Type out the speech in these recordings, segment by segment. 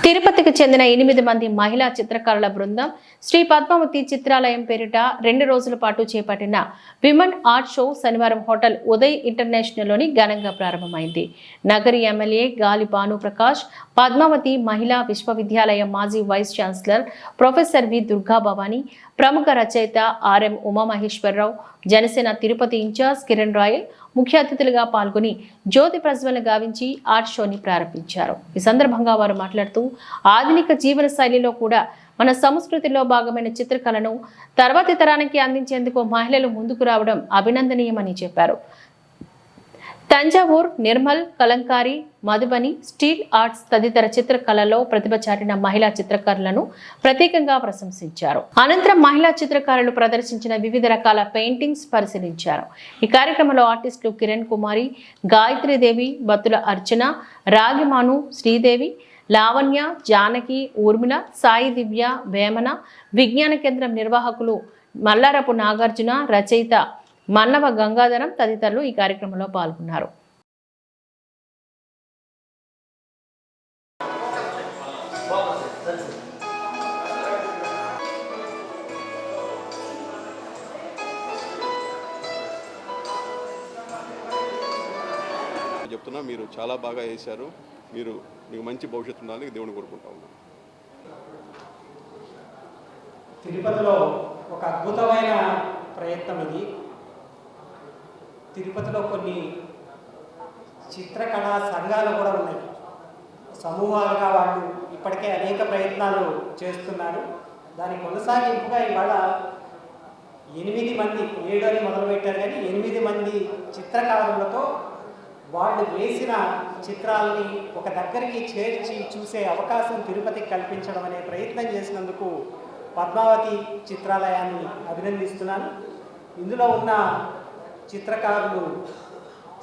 తిరుపతికి చెందిన 8 మంది మహిళా చిత్రకారుల బృందం శ్రీ పద్మావతి చిత్రాలయం పేరిట 2 రోజుల పాటు చేపట్టిన విమెన్ ఆర్ట్ షో శనివారం హోటల్ ఉదయ్ ఇంటర్నేషనల్లోని ఘనంగా ప్రారంభమైంది. నగరి ఎమ్మెల్యే గాలి భానుప్రకాష్, పద్మావతి మహిళా విశ్వవిద్యాలయం మాజీ vice chancellor professor V Durga Bhavani, ప్రముఖ రచయిత ఆర్ఎం ఉమామహేశ్వరరావు, జనసేన తిరుపతి ఇన్ఛార్జ్ కిరణ్ రాయల్ ముఖ్య అతిథులుగా పాల్గొని జ్యోతి ప్రజ్వలన గావించి ఆర్ట్ షోని ప్రారంభించారు. ఈ సందర్భంగా వారు మాట్లాడుతూ ఆధునిక జీవన శైలిలో కూడా మన సంస్కృతిలో భాగమైన చిత్రకళను తర్వాతి తరానికి అందించేందుకు మహిళలు ముందుకు రావడం అభినందనీయమని చెప్పారు. తంజావూర్, నిర్మల్, కలంకారీ, మధుబని, స్టీల్ ఆర్ట్స్ తదితర చిత్రకళలో ప్రతిభ చాటిన మహిళా చిత్రకారులను ప్రత్యేకంగా ప్రశంసించారు. అనంతరం మహిళా చిత్రకారులు ప్రదర్శించిన వివిధ రకాల పెయింటింగ్స్ పరిశీలించారు. ఈ కార్యక్రమంలో ఆర్టిస్టులు కిరణ్ కుమారి, గాయత్రీదేవి, బత్తుల అర్చన, రాగిమాను, శ్రీదేవి, లావణ్య, జానకి, ఊర్మిళ, సాయి దివ్య, వేమన, విజ్ఞాన కేంద్రం నిర్వాహకులు మల్లారపు నాగార్జున, రచయిత మన్నవ గంగాధరం తదితరులు ఈ కార్యక్రమంలో పాల్గొన్నారు. చెప్తున్నా, మీరు చాలా బాగా చేశారు. మీకు మంచి భవిష్యత్తు ఉండాలని దేవుని కోరుకుంటా ఉన్నాను. తిరుపతిలో ఒక అద్భుతమైన ప్రయత్నం ఇది. తిరుపతిలో కొన్ని చిత్రకళా సంఘాలు కూడా ఉన్నాయి. సమూహాలుగా వాళ్ళు ఇప్పటికే అనేక ప్రయత్నాలు చేస్తున్నారు. దాని కొనసాగింపుగా ఇవాళ 8 మంది, 7 అని మొదలుపెట్టారు కానీ 8 మంది చిత్రకారులతో వాళ్ళు వేసిన చిత్రాలని ఒక దగ్గరికి చేర్చి చూసే అవకాశం తిరుపతికి కల్పించడం అనే ప్రయత్నం చేసినందుకు పద్మావతి చిత్రాలయాన్ని అభినందిస్తున్నాను. ఇందులో ఉన్న చిత్రకారులు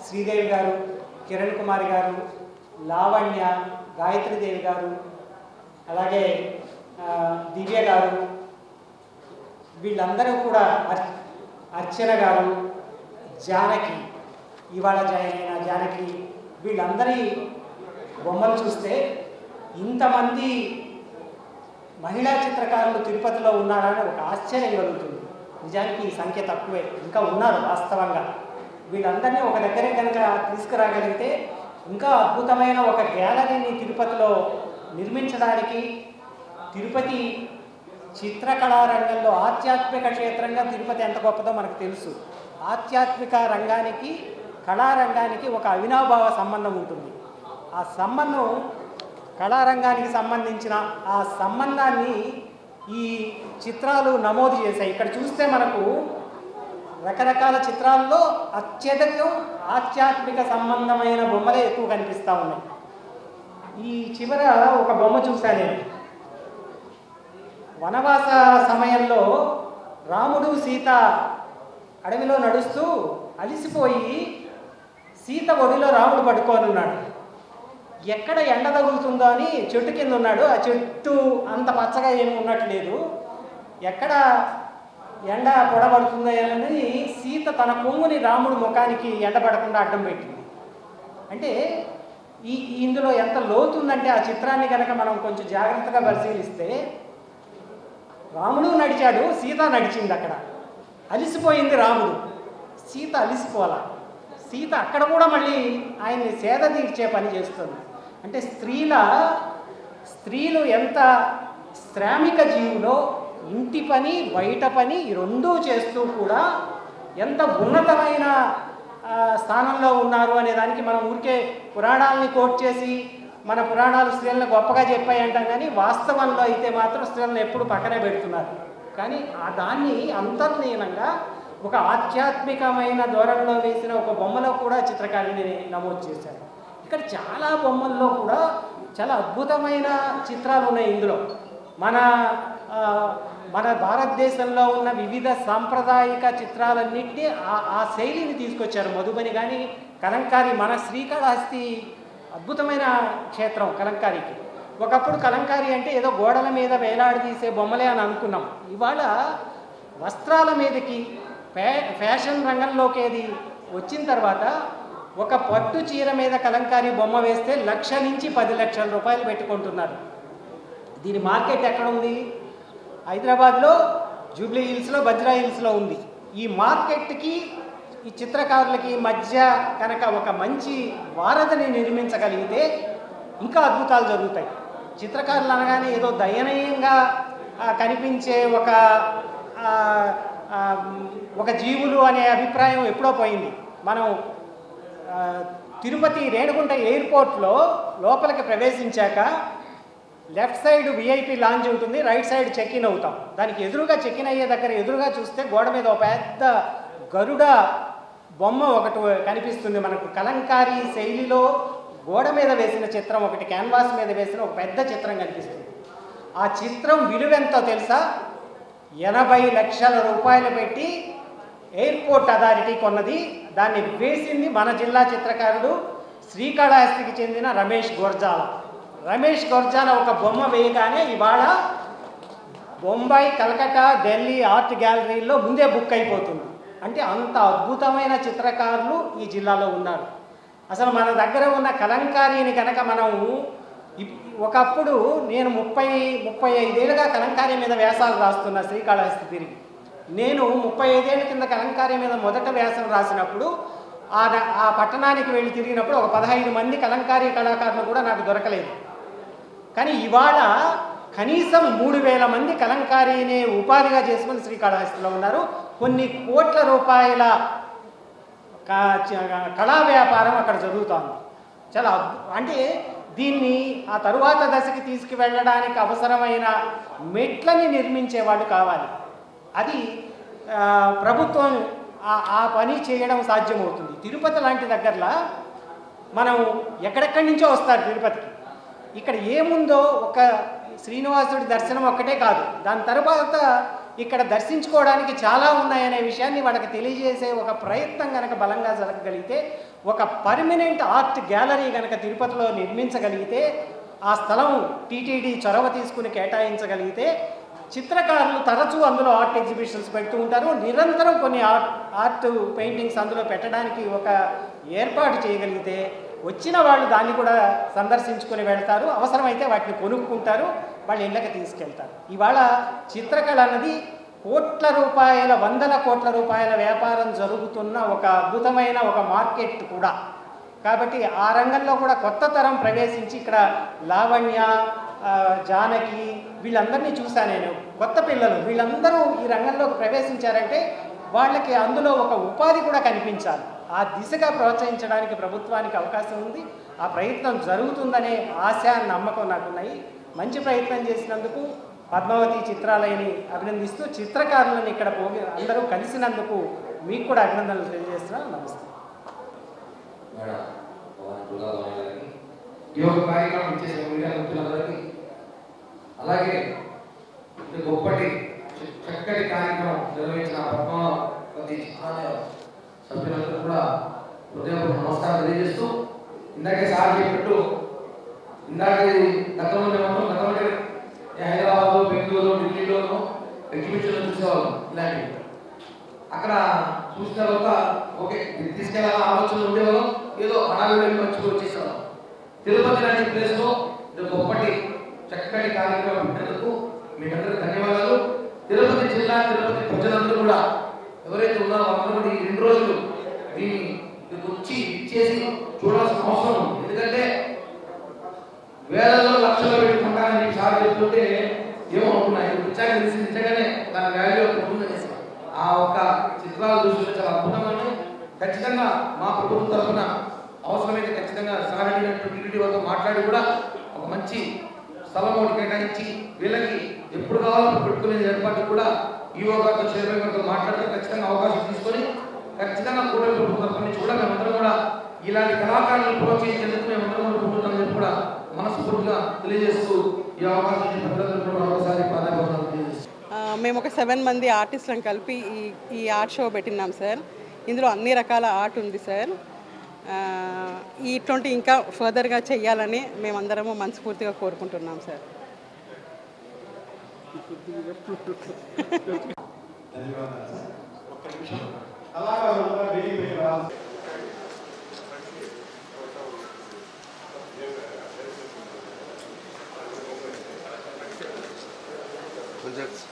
శ్రీదేవి గారు, కిరణ్ కుమారి గారు, లావణ్య, గాయత్రీదేవి గారు, అలాగే దివ్య గారు, వీళ్ళందరూ కూడా అర్చన గారు, జానకి, ఇవాళ జాయిన్ అయిన జానకి, వీళ్ళందరి బొమ్మలు చూస్తే ఇంతమంది మహిళా చిత్రకారులు తిరుపతిలో ఉన్నారని ఒక ఆశ్చర్యం కలుగుతుంది. నిజానికి ఈ సంఖ్య తక్కువే, ఇంకా ఉన్నారు వాస్తవంగా. వీళ్ళందరినీ ఒక దగ్గరే కనుక తీసుకురాగలిగితే ఇంకా అద్భుతమైన ఒక గ్యాలరీని తిరుపతిలో నిర్మించడానికి, తిరుపతి చిత్రకళా రంగంలో ఆధ్యాత్మిక క్షేత్రంగా తిరుపతి ఎంత గొప్పదో మనకు తెలుసు. ఆధ్యాత్మిక రంగానికి, కళారంగానికి ఒక అవినాభావ సంబంధం ఉంటుంది. ఆ సంబంధం, కళారంగానికి సంబంధించిన ఆ సంబంధాన్ని ఈ చిత్రాలు నమోదు చేశాయి. ఇక్కడ చూస్తే మనకు రకరకాల చిత్రాల్లో అత్యధికం ఆధ్యాత్మిక సంబంధమైన బొమ్మలే ఎక్కువ కనిపిస్తూ ఉన్నాయి. ఈ చివర ఒక బొమ్మ చూశాను నేను. వనవాస సమయంలో రాముడు, సీత అడవిలో నడుస్తూ అలిసిపోయి సీత ఒడిలో రాముడు పడుకొని ఉన్నాడు. ఎక్కడ ఎండ తగులుతుందో అని చెట్టు కింద ఉన్నాడు. ఆ చెట్టు అంత పచ్చగా ఏమి ఉన్నట్లేదు. ఎక్కడ ఎండ పొడబడుతుందో అని సీత తన కొంగుని రాముడి ముఖానికి ఎండబడకుండా అడ్డం పెట్టింది. అంటే ఇందులో ఎంత లోతుందంటే ఆ చిత్రాన్ని కనుక మనం కొంచెం జాగ్రత్తగా పరిశీలిస్తే, రాముడు నడిచాడు, సీత నడిచింది. అక్కడ అలిసిపోయింది రాముడు, సీత అలిసిపోలా. సీత అక్కడ కూడా మళ్ళీ ఆయన్ని సేద తీర్చే పని చేస్తుంది. అంటే స్త్రీలు ఎంత శ్రామిక జీవులో ఇంటి పని, బయట పని ఈ రెండూ చేస్తూ కూడా ఎంత ఉన్నతమైన స్థానంలో ఉన్నారు అనే దానికి మనం ఊరికే పురాణాలని కోట్ చేసి మన పురాణాలు స్త్రీలను గొప్పగా చెప్పాయి అంటాం, కానీ వాస్తవంలో అయితే మాత్రం స్త్రీలను ఎప్పుడు పక్కనే పెడుతున్నారు. కానీ దాన్ని అంతర్లీనంగా ఒక ఆధ్యాత్మికమైన ధోరణిలో వేసిన ఒక బొమ్మలో కూడా చిత్రకారిని నమోదు చేశారు. ఇక్కడ చాలా బొమ్మల్లో కూడా చాలా అద్భుతమైన చిత్రాలు ఉన్నాయి. ఇందులో మన భారతదేశంలో ఉన్న వివిధ సాంప్రదాయిక చిత్రాలన్నింటినీ ఆ శైలిని తీసుకొచ్చారు. మధుబని కానీ, కలంకారీ, మన శ్రీకాళహస్తి అద్భుతమైన క్షేత్రం కలంకారీకి. ఒకప్పుడు కలంకారీ అంటే ఏదో గోడల మీద వేలాడదీసే బొమ్మలే అని అనుకున్నాం. ఇవాళ వస్త్రాల మీదకి ఫ్యాషన్ రంగంలోకి ఏది వచ్చిన తర్వాత ఒక పట్టు చీర మీద కలంకారీ బొమ్మ వేస్తే 1,00,000 నుంచి 10 లక్షల రూపాయలు పెట్టుకుంటున్నారు. దీని మార్కెట్ ఎక్కడ ఉంది? హైదరాబాద్లో జూబ్లీ హిల్స్లో, బంజారా హిల్స్లో ఉంది. ఈ మార్కెట్కి ఈ చిత్రకారులకి మధ్య కనుక ఒక మంచి వారధిని నిర్మించగలిగితే ఇంకా అద్భుతాలు జరుగుతాయి. చిత్రకారులు అనగానే ఏదో దయనీయంగా కనిపించే ఒక జీవులు అనే అభిప్రాయం ఎప్పుడో పోయింది. మనం తిరుపతి రేణిగుంట ఎయిర్పోర్ట్లో లోపలికి ప్రవేశించాక లెఫ్ట్ సైడ్ విఐపి లాంజ్ ఉంటుంది, రైట్ సైడ్ చెక్ ఇన్ అవుతాం. దానికి ఎదురుగా చెక్ ఇన్ అయ్యే దగ్గర ఎదురుగా చూస్తే గోడ మీద ఒక పెద్ద గరుడ బొమ్మ ఒకటి కనిపిస్తుంది. మనకు కలంకారీ శైలిలో గోడ మీద వేసిన చిత్రం ఒకటి, క్యాన్వాస్ మీద వేసిన ఒక పెద్ద చిత్రం కనిపిస్తుంది. ఆ చిత్రం విలువెంతో తెలుసా? 80 లక్షల రూపాయలు పెట్టి ఎయిర్పోర్ట్ అథారిటీ కొన్నది. దాన్ని వేసింది మన జిల్లా చిత్రకారుడు శ్రీకాళహస్తికి చెందిన రమేష్ గొర్జాల. రమేష్ గొర్జాల ఒక బొమ్మ వేయగానే ఇవాళ బొంబాయి, కలకత్తా, ఢిల్లీ ఆర్ట్ గ్యాలరీల్లో ముందే బుక్ అయిపోతుంది. అంటే అంత అద్భుతమైన చిత్రకారులు ఈ జిల్లాలో ఉన్నారు. అసలు మన దగ్గర ఉన్న కలంకారీని కనుక మనం ఒకప్పుడు నేను 35 ఏళ్ళుగా కలంకారీ మీద వ్యాసాలు రాస్తున్నా శ్రీకాళహస్తి తిరిగి. నేను 35 ఏళ్ళ కింద కలంకారీ మీద మొదట వ్యాసం రాసినప్పుడు ఆ పట్టణానికి వెళ్ళి తిరిగినప్పుడు ఒక 15 మంది కలంకారీ కళాకారులు కూడా నాకు దొరకలేదు. కానీ ఇవాళ కనీసం 3000 మంది కలంకారీని ఉపాధిగా చేసుకుని శ్రీకాళహస్తిలో ఉన్నారు. కొన్ని కోట్ల రూపాయల కళా వ్యాపారం అక్కడ జరుగుతోంది. చాలా అంటే దీన్ని ఆ తరువాత దశకి తీసుకువెళ్ళడానికి అవసరమైన మెట్లని నిర్మించే వాళ్ళు కావాలి. అది ప్రభుత్వం ఆ పని చేయడం సాధ్యమవుతుంది. తిరుపతి లాంటి దగ్గరలో మనం ఎక్కడెక్కడి నుంచో వస్తారు తిరుపతికి. ఇక్కడ ఏముందో ఒక శ్రీనివాసుడి దర్శనం ఒక్కటే కాదు, దాని తర్వాత ఇక్కడ దర్శించుకోవడానికి చాలా ఉన్నాయనే విషయాన్ని వాళ్ళకి తెలియజేసే ఒక ప్రయత్నం కనుక బలంగా జరగగలిగితే, ఒక పర్మనెంట్ ఆర్ట్ గ్యాలరీ కనుక తిరుపతిలో నిర్మించగలిగితే, ఆ స్థలం టీటీడీ చొరవ తీసుకుని కేటాయించగలిగితే, చిత్రకారులు తరచూ అందులో ఆర్ట్ ఎగ్జిబిషన్స్ పెడుతూ ఉంటారు. నిరంతరం కొన్ని ఆర్ట్ పెయింటింగ్స్ అందులో పెట్టడానికి ఒక ఏర్పాటు చేయగలిగితే వచ్చిన వాళ్ళు దాన్ని కూడా సందర్శించుకొని వెళ్తారు. అవసరమైతే వాటిని కొనుక్కుంటారు, వాళ్ళ ఇళ్ళకి తీసుకెళ్తారు. ఇవాళ చిత్రకళ అన్నది కోట్ల రూపాయల, 100 కోట్ల రూపాయల వ్యాపారం జరుగుతున్న ఒక అద్భుతమైన ఒక మార్కెట్ కూడా. కాబట్టి ఆ రంగంలో కూడా కొత్త తరం ప్రవేశించి ఇక్కడ లావణ్య, జానకి వీళ్ళందరినీ చూశాను నేను. కొత్త పిల్లలు వీళ్ళందరూ ఈ రంగంలోకి ప్రవేశించారంటే వాళ్ళకి అందులో ఒక ఉపాధి కూడా కనిపించాలి. ఆ దిశగా ప్రోత్సహించడానికి ప్రభుత్వానికి అవకాశం ఉంది. ఆ ప్రయత్నం జరుగుతుందనే ఆశ, నమ్మకం నాకున్నాయి. మంచి ప్రయత్నం చేసినందుకు పద్మావతి చిత్రాలయని అభినందిస్తూ, చిత్రకారులను ఇక్కడ అందరూ కలిసినందుకు మీకు కూడా అభినందనలు తెలియజేస్తున్నాను. నమస్తే. అలాగే గొప్పటి చక్కటి కార్యక్రమం నిర్వహించిన పద్మావతి చిత్రాలయ సభ్యులందరూ కూడా హృదయపూర్వక నమస్కారం తెలియజేస్తూ, ఇందాకే సార్ చెప్పినట్టు గతంలో హైదరాబాద్లో, బెంగళూరు, ఢిల్లీలోనూ ఎగ్జిబిషన్లో చూసేవాళ్ళం ఇలాంటివి. అక్కడ చూసిన తర్వాత ఓకే తీసుకెళ్ళాలని ఆలోచనలు ఉండేవాళ్ళం, ఏదో హడావిడి మంచిగా వచ్చేసేవాళ్ళం. తిరుపతి లాంటి ప్లేస్లో గొప్పటి చక్కటి కార్యక్రమం పెట్టినందుకు మీకు అందరికీ ధన్యవాదాలు. తిరుపతి జిల్లా, తిరుపతి ప్రజలందరూ కూడా ఎవరైతే ఉన్నారో అందరూ కూడా ఈ 2 రోజులు దీన్ని వచ్చి ఇచ్చేసి చూడాల్సిన అవసరం ఉంది. ఎందుకంటే వేలలో లక్షలు పెట్టుకుంటానని సార్ చెప్తుంటే ఏమవుతున్నాయి నిజంగా తెలిసి నిజంగానే దాని వాల్యూ ఉంటుందనేసి ఆ ఒక్క చిత్రాలు చూస్తుంటే చాలా అద్భుతంగా. ఖచ్చితంగా మా ప్రభుత్వం తరఫున అవసరమైతే ఖచ్చితంగా సహకరించినటువంటి టీడీ వాళ్ళతో మాట్లాడి కూడా ఒక మంచి స్థలం ఒకటి కేటాయించి వీళ్ళకి ఎప్పుడు కావాలో పెట్టుకునే ఏర్పాటు కూడా ఈఓ గారితో, చైర్మన్ గారితో మాట్లాడితే ఖచ్చితంగా అవకాశం తీసుకొని ఖచ్చితంగా కూటమి ప్రభుత్వం తరఫున నుంచి కూడా మేమందరం కూడా ఇలాంటి కళాకారులను ప్రోత్సహించేందుకు మేమందరం కూడా ప్రభుత్వం కూడా మనస్ఫూర్తిగా తెలియజేస్తూ ఈ అవకాశం ఒకసారి పాదాభివందనాలు తెలియజేస్తాం. మేము ఒక 7 మంది ఆర్టిస్టులను కలిపి ఈ ఆర్ట్ షో పెట్టినాం సార్. ఇందులో అన్ని రకాల ఆర్ట్ ఉంది సార్. ఇటువంటి ఇంకా ఫర్దర్గా చెయ్యాలని మేమందరము మనస్ఫూర్తిగా కోరుకుంటున్నాం సార్. రిజల్ట్స్.